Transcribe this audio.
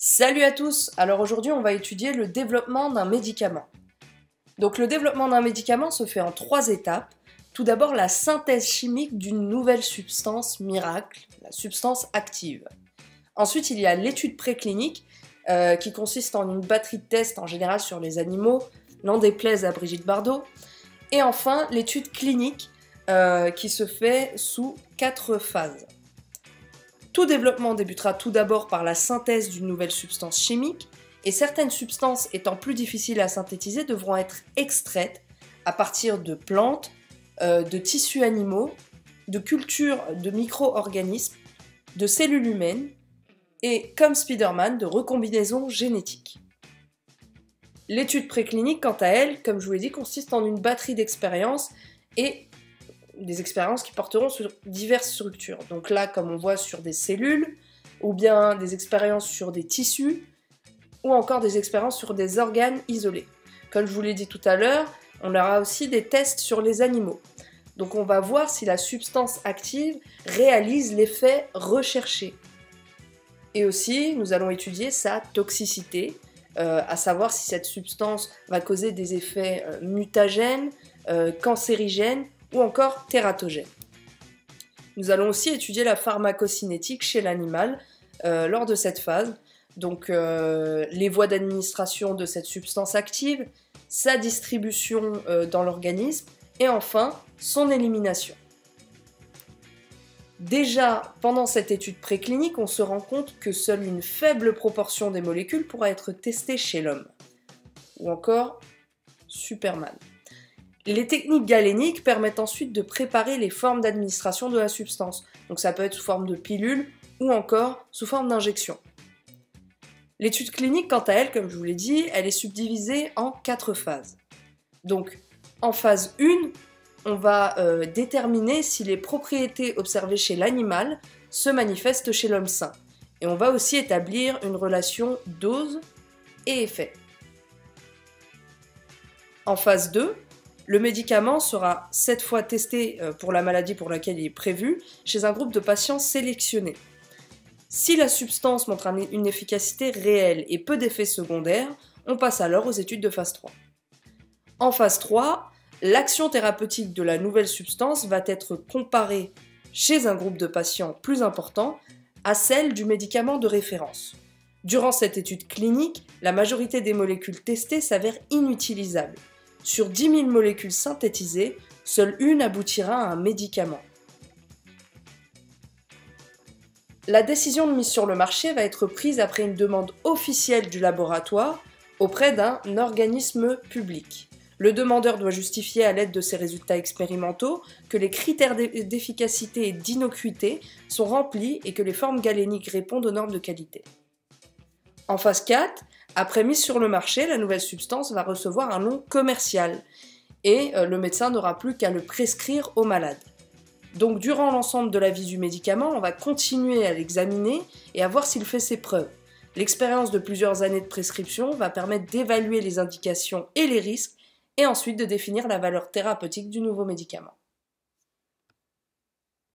Salut à tous! Alors aujourd'hui on va étudier le développement d'un médicament. Donc le développement d'un médicament se fait en 3 étapes. Tout d'abord la synthèse chimique d'une nouvelle substance miracle, la substance active. Ensuite il y a l'étude préclinique qui consiste en une batterie de tests en général sur les animaux, n'en déplaise à Brigitte Bardot. Et enfin l'étude clinique qui se fait sous 4 phases. Tout développement débutera tout d'abord par la synthèse d'une nouvelle substance chimique, et certaines substances étant plus difficiles à synthétiser devront être extraites à partir de plantes, de tissus animaux, de cultures de micro-organismes, de cellules humaines, et, comme Spider-Man, de recombinaisons génétiques. L'étude préclinique, quant à elle, comme je vous l'ai dit, consiste en une batterie d'expériences et des expériences qui porteront sur diverses structures. Donc là, comme on voit sur des cellules, ou bien des expériences sur des tissus, ou encore des expériences sur des organes isolés. Comme je vous l'ai dit tout à l'heure, on aura aussi des tests sur les animaux. Donc on va voir si la substance active réalise l'effet recherché. Et aussi, nous allons étudier sa toxicité, à savoir si cette substance va causer des effets mutagènes, cancérigènes, ou encore tératogène. Nous allons aussi étudier la pharmacocinétique chez l'animal lors de cette phase, donc les voies d'administration de cette substance active, sa distribution dans l'organisme et enfin son élimination. Déjà, pendant cette étude préclinique, on se rend compte que seule une faible proportion des molécules pourra être testée chez l'homme. Ou encore Superman. Les techniques galéniques permettent ensuite de préparer les formes d'administration de la substance. Donc ça peut être sous forme de pilule ou encore sous forme d'injection. L'étude clinique, quant à elle, comme je vous l'ai dit, elle est subdivisée en 4 phases. Donc en phase 1, on va déterminer si les propriétés observées chez l'animal se manifestent chez l'homme sain. Et on va aussi établir une relation dose et effet. En phase 2, le médicament sera cette fois testé pour la maladie pour laquelle il est prévu chez un groupe de patients sélectionnés. Si la substance montre une efficacité réelle et peu d'effets secondaires, on passe alors aux études de phase 3. En phase 3, l'action thérapeutique de la nouvelle substance va être comparée chez un groupe de patients plus important à celle du médicament de référence. Durant cette étude clinique, la majorité des molécules testées s'avèrent inutilisables. Sur 10 000 molécules synthétisées, seule une aboutira à un médicament. La décision de mise sur le marché va être prise après une demande officielle du laboratoire auprès d'un organisme public. Le demandeur doit justifier à l'aide de ses résultats expérimentaux que les critères d'efficacité et d'innocuité sont remplis et que les formes galéniques répondent aux normes de qualité. En phase 4, après mise sur le marché, la nouvelle substance va recevoir un nom commercial et le médecin n'aura plus qu'à le prescrire au malade. Donc durant l'ensemble de la vie du médicament, on va continuer à l'examiner et à voir s'il fait ses preuves. L'expérience de plusieurs années de prescription va permettre d'évaluer les indications et les risques et ensuite de définir la valeur thérapeutique du nouveau médicament.